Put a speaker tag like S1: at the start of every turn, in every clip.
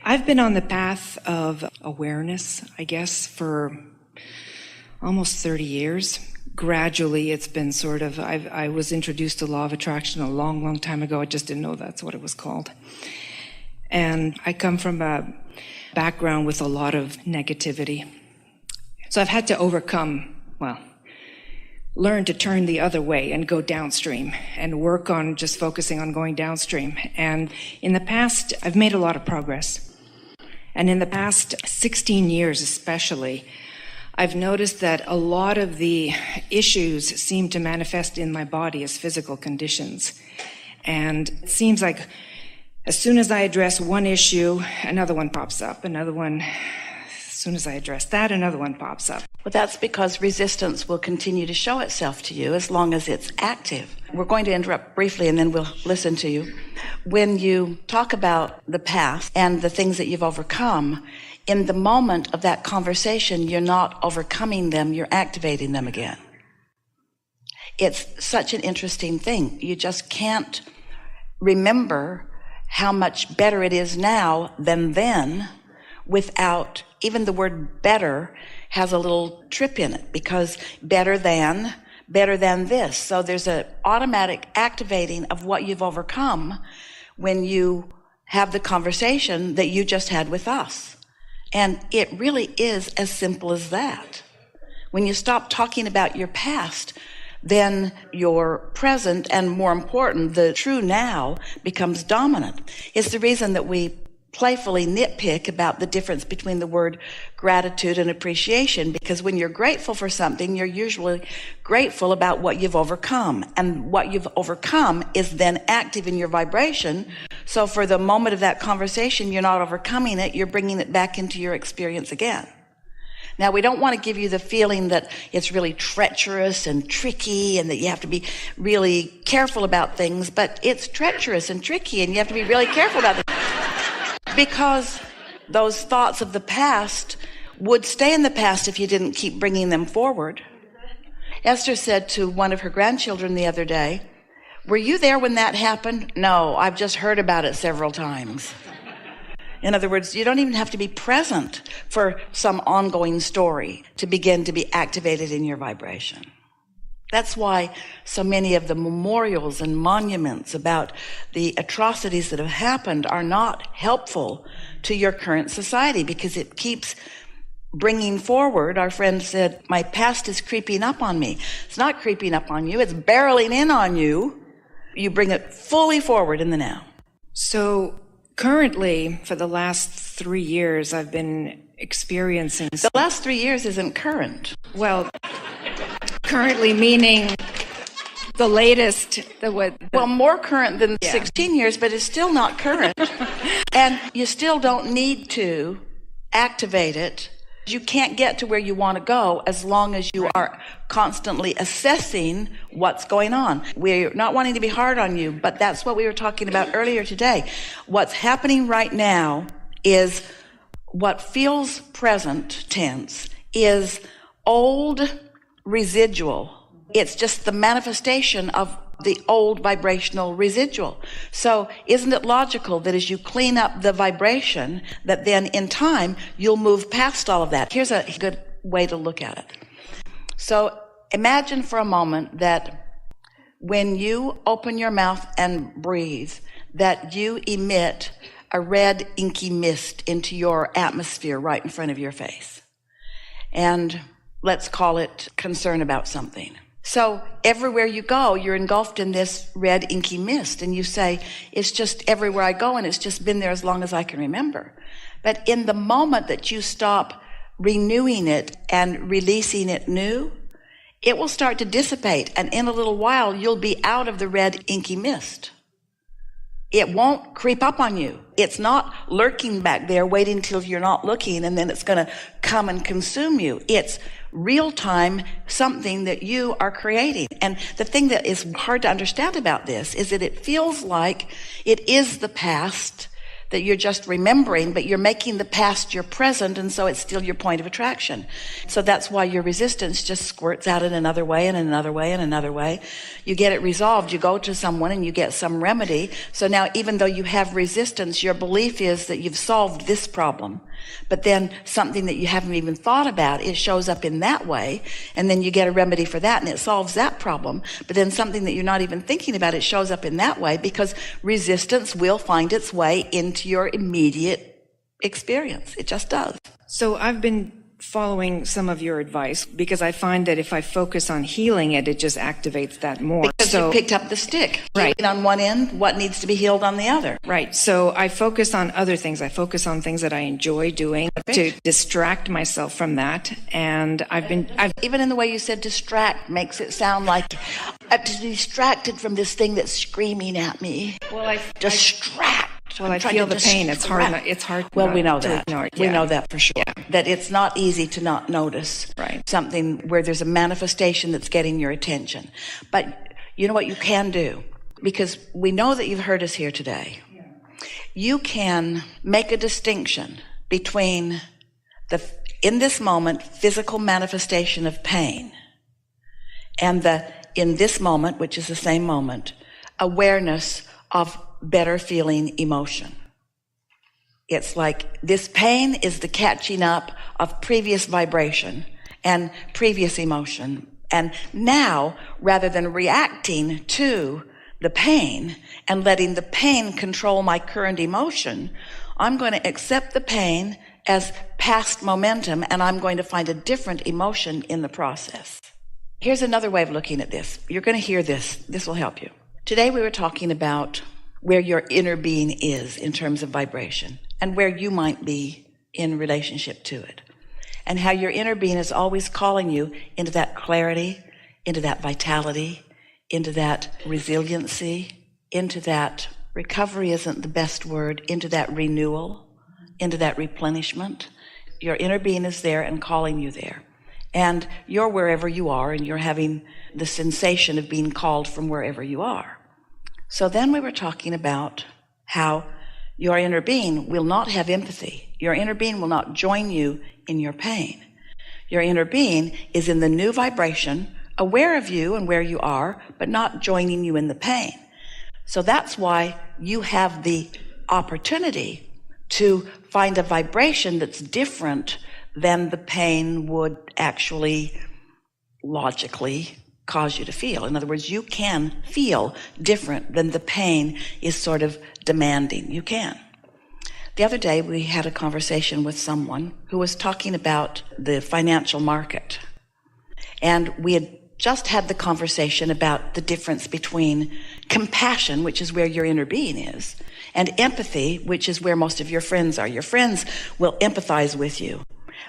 S1: I've been on the path of awareness, I guess, for almost 30 years. Gradually, it's been sort of, I was introduced to law of attraction a long, long time ago. I just didn't know that's what it was called. And I come from a background with a lot of negativity. So I've had to learn to turn the other way and go downstream and work on just focusing on going downstream. And in the past, I've made a lot of progress. And in the past 16 years especially, I've noticed that a lot of the issues seem to manifest in my body as physical conditions. And it seems like as soon as I address one issue, another one pops up, another one. As soon as I address that, another one pops up.
S2: Well, that's because resistance will continue to show itself to you as long as it's active. We're going to interrupt briefly and then we'll listen to you. When you talk about the past and the things that you've overcome, in the moment of that conversation, you're not overcoming them, you're activating them again. It's such an interesting thing. You just can't remember how much better it is now than then without, even the word better has a little trip in it, because better than this. So there's an automatic activating of what you've overcome when you have the conversation that you just had with us. And it really is as simple as that. When you stop talking about your past, then your present, and more important, the true now, becomes dominant. It's the reason that we playfully nitpick about the difference between the word gratitude and appreciation, because when you're grateful for something, you're usually grateful about what you've overcome, and what you've overcome is then active in your vibration. So for the moment of that conversation, you're not overcoming it, you're bringing it back into your experience again. Now, we don't want to give you the feeling that it's really treacherous and tricky and that you have to be really careful about things, but it's treacherous and tricky and you have to be really careful about it. Because those thoughts of the past would stay in the past if you didn't keep bringing them forward. Esther said to one of her grandchildren the other day, "Were you there when that happened?" "No, I've just heard about it several times." In other words, you don't even have to be present for some ongoing story to begin to be activated in your vibration. That's why so many of the memorials and monuments about the atrocities that have happened are not helpful to your current society, because it keeps bringing forward. Our friend said, "My past is creeping up on me." It's not creeping up on you, it's barreling in on you. You bring it fully forward in the now.
S1: So currently, for the last 3 years, I've been experiencing...
S2: The last 3 years isn't current.
S1: Well, currently meaning the latest...
S2: Well, more current than 16 years, but it's still not current. And you still don't need to activate it. You can't get to where you want to go as long as you are constantly assessing what's going on. We're not wanting to be hard on you, but that's what we were talking about earlier today. What's happening right now is what feels present tense is old residual. It's just the manifestation of the old vibrational residual. So isn't it logical that as you clean up the vibration, that then in time you'll move past all of that? Here's a good way to look at it. So imagine for a moment that when you open your mouth and breathe, that you emit a red inky mist into your atmosphere right in front of your face. And let's call it concern about something. So everywhere you go, you're engulfed in this red inky mist, and you say, "It's just everywhere I go, and it's just been there as long as I can remember." But in the moment that you stop renewing it and releasing it new, it will start to dissipate, and in a little while, you'll be out of the red inky mist. It won't creep up on you. It's not lurking back there waiting till you're not looking, and then it's going to come and consume you. It's real time, something that you are creating. And the thing that is hard to understand about this is that it feels like it is the past that you're just remembering, but you're making the past your present, and so it's still your point of attraction. So that's why your resistance just squirts out in another way and another way and another way. You get it resolved, you go to someone and you get some remedy. So now even though you have resistance, your belief is that you've solved this problem. But then something that you haven't even thought about, it shows up in that way, and then you get a remedy for that and it solves that problem. But then something that you're not even thinking about, it shows up in that way, because resistance will find its way into your immediate experience. It just does.
S1: So I've been following some of your advice, because I find that if I focus on healing it, it just activates that more.
S2: Because you picked up the stick.
S1: Right.
S2: Healing on one end, what needs to be healed on the other.
S1: Right. So I focus on other things. I focus on things that I enjoy doing to distract myself from that. And I've
S2: even in the way you said distract makes it sound like I'm distracted from this thing that's screaming at me.
S1: Well,
S2: distract.
S1: Well, I feel the pain. It's hard.
S2: Well, we know that. We know that for sure.
S1: Yeah.
S2: That it's not easy to not notice something where there's a manifestation that's getting your attention. But you know what you can do? Because we know that you've heard us here today. Yeah. You can make a distinction between the, in this moment, physical manifestation of pain and the, in this moment, which is the same moment, awareness of better feeling emotion. It's like this pain is the catching up of previous vibration and previous emotion. And now, rather than reacting to the pain and letting the pain control my current emotion, I'm going to accept the pain as past momentum, and I'm going to find a different emotion in the process. Here's another way of looking at this. You're going to hear this. This will help you. Today we were talking about where your inner being is in terms of vibration and where you might be in relationship to it, and how your inner being is always calling you into that clarity, into that vitality, into that resiliency, into that recovery isn't the best word, into that renewal, into that replenishment. Your inner being is there and calling you there. And you're wherever you are, and you're having the sensation of being called from wherever you are. So then we were talking about how your inner being will not have empathy. Your inner being will not join you in your pain. Your inner being is in the new vibration, aware of you and where you are, but not joining you in the pain. So that's why you have the opportunity to find a vibration that's different than the pain would actually logically cause you to feel. In other words, you can feel different than the pain is sort of demanding. You can. The other day we had a conversation with someone who was talking about the financial market. And we had just had the conversation about the difference between compassion, which is where your inner being is, and empathy, which is where most of your friends are. Your friends will empathize with you,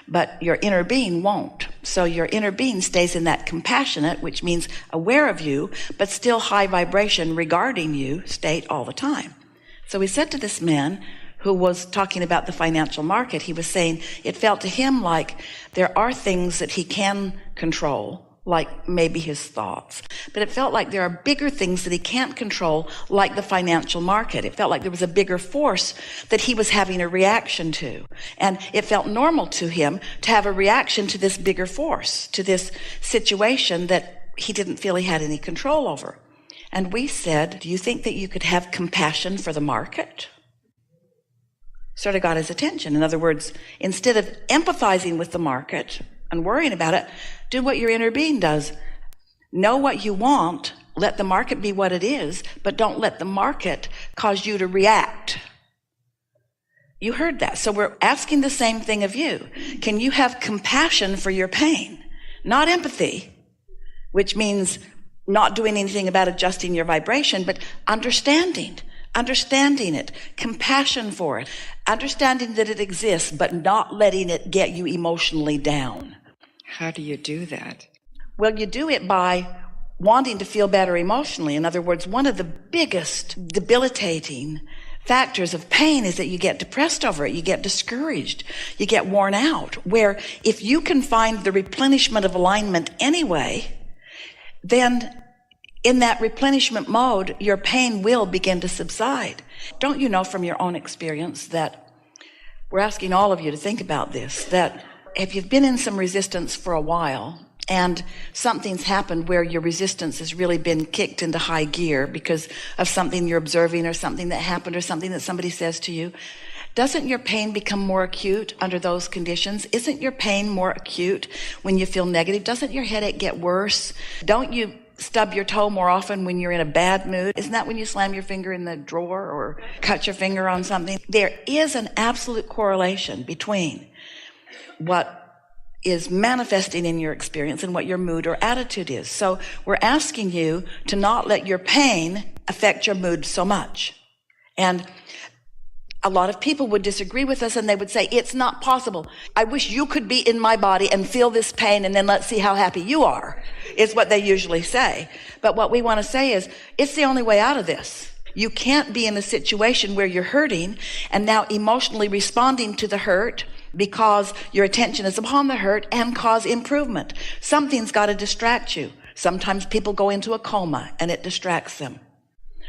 S2: but your inner being won't. So your inner being stays in that compassionate, which means aware of you, but still high vibration regarding you state all the time. So we said to this man who was talking about the financial market, he was saying it felt to him like there are things that he can control, like maybe his thoughts. But it felt like there are bigger things that he can't control, like the financial market. It felt like there was a bigger force that he was having a reaction to. And it felt normal to him to have a reaction to this bigger force, to this situation that he didn't feel he had any control over. And we said, do you think that you could have compassion for the market? Sort of got his attention. In other words, instead of empathizing with the market and worrying about it, do what your inner being does. Know what you want, let the market be what it is, but don't let the market cause you to react. You heard that. So we're asking the same thing of you. Can you have compassion for your pain? Not empathy, which means not doing anything about adjusting your vibration, but understanding it, compassion for it, understanding that it exists, but not letting it get you emotionally down.
S1: How do you do that?
S2: Well, you do it by wanting to feel better emotionally. In other words, one of the biggest debilitating factors of pain is that you get depressed over it, you get discouraged, you get worn out, where if you can find the replenishment of alignment anyway, then in that replenishment mode, your pain will begin to subside. Don't you know from your own experience that we're asking all of you to think about this, that if you've been in some resistance for a while and something's happened where your resistance has really been kicked into high gear because of something you're observing or something that happened or something that somebody says to you, doesn't your pain become more acute under those conditions? Isn't your pain more acute when you feel negative? Doesn't your headache get worse? Don't you stub your toe more often when you're in a bad mood? Isn't that when you slam your finger in the drawer or cut your finger on something? There is an absolute correlation between what is manifesting in your experience and what your mood or attitude is. So we're asking you to not let your pain affect your mood so much. And a lot of people would disagree with us and they would say, it's not possible. I wish you could be in my body and feel this pain and then let's see how happy you are, is what they usually say. But what we want to say is, it's the only way out of this. You can't be in a situation where you're hurting and now emotionally responding to the hurt because your attention is upon the hurt and cause improvement. Something's got to distract you. Sometimes people go into a coma and it distracts them.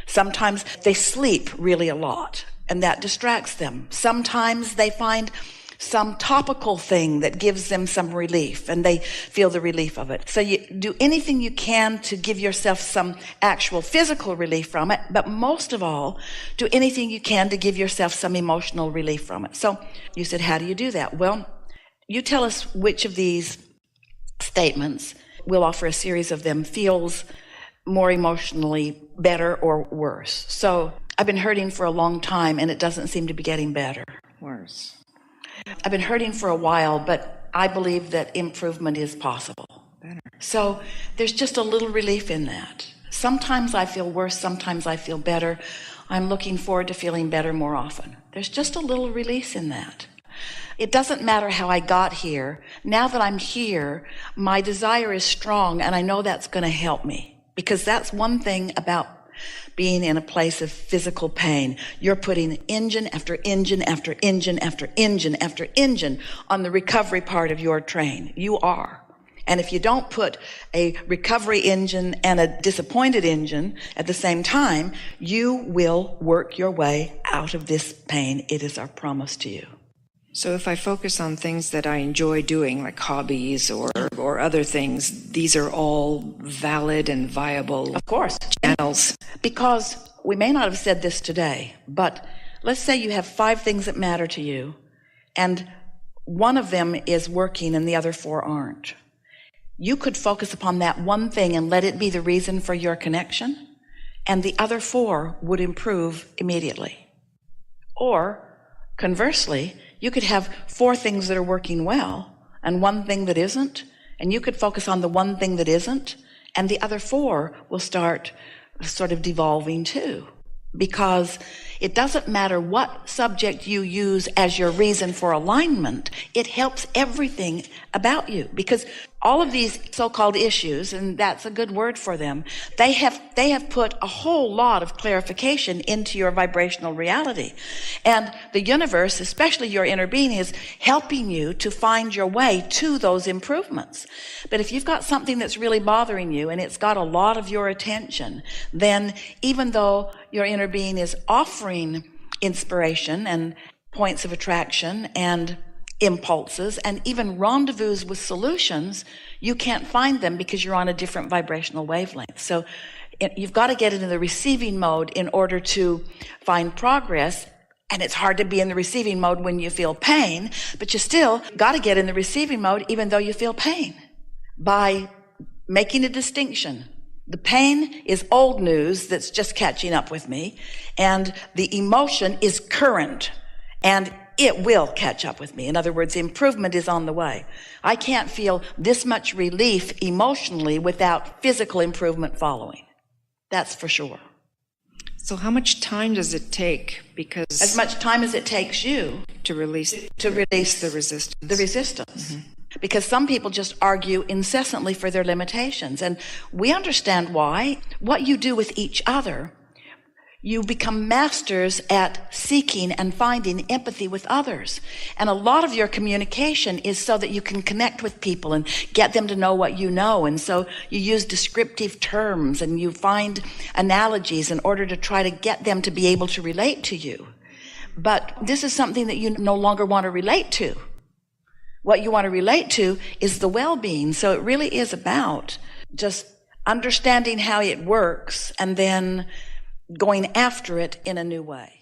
S2: Sometimes they sleep really a lot and that distracts them. Sometimes they find some topical thing that gives them some relief and they feel the relief of it. So you do anything you can to give yourself some actual physical relief from it, but most of all, do anything you can to give yourself some emotional relief from it. So you said, how do you do that? Well, you tell us which of these statements, we'll offer a series of them, feels more emotionally better or worse. So I've been hurting for a long time and it doesn't seem to be getting better.
S1: Worse.
S2: I've been hurting for a while, but I believe that improvement is possible.
S1: Better.
S2: So there's just a little relief in that. Sometimes I feel worse, sometimes I feel better. I'm looking forward to feeling better more often. There's just a little release in that. It doesn't matter how I got here. Now that I'm here, my desire is strong, and I know that's going to help me. Because that's one thing about being in a place of physical pain. You're putting engine after engine after engine after engine after engine on the recovery part of your train. You are. And if you don't put a recovery engine and a disappointed engine at the same time, you will work your way out of this pain. It is our promise to you.
S1: So if I focus on things that I enjoy doing, like hobbies or other things, these are all valid and viable,
S2: of course,
S1: channels.
S2: Because we may not have said this today, but let's say you have 5 things that matter to you, and one of them is working and the other 4 aren't. You could focus upon that one thing and let it be the reason for your connection, and the other 4 would improve immediately. Or, conversely, you could have 4 things that are working well and 1 thing that isn't, and you could focus on the 1 thing that isn't, and the other 4 will start sort of devolving too. Because it doesn't matter what subject you use as your reason for alignment, it helps everything about you. Because all of these so-called issues, and that's a good word for them, they have put a whole lot of clarification into your vibrational reality. And the universe, especially your inner being, is helping you to find your way to those improvements. But if you've got something that's really bothering you and it's got a lot of your attention, then even though your inner being is offering inspiration and points of attraction and impulses and even rendezvous with solutions, you can't find them because you're on a different vibrational wavelength. So you've got to get into the receiving mode in order to find progress. And it's hard to be in the receiving mode when you feel pain, but you still got to get in the receiving mode even though you feel pain, by making a distinction. The pain is old news that's just catching up with me, and the emotion is current, and it will catch up with me. In other words, improvement is on the way. I can't feel this much relief emotionally without physical improvement following. That's for sure.
S1: So how much time does it take? Because
S2: as much time as it takes you
S1: to release
S2: the resistance. Mm-hmm. Because some people just argue incessantly for their limitations, and we understand why. What you do with each other, you become masters at seeking and finding empathy with others. And a lot of your communication is so that you can connect with people and get them to know what you know. And so you use descriptive terms and you find analogies in order to try to get them to be able to relate to you. But this is something that you no longer want to relate to. What you want to relate to is the well-being. So it really is about just understanding how it works and then going after it in a new way.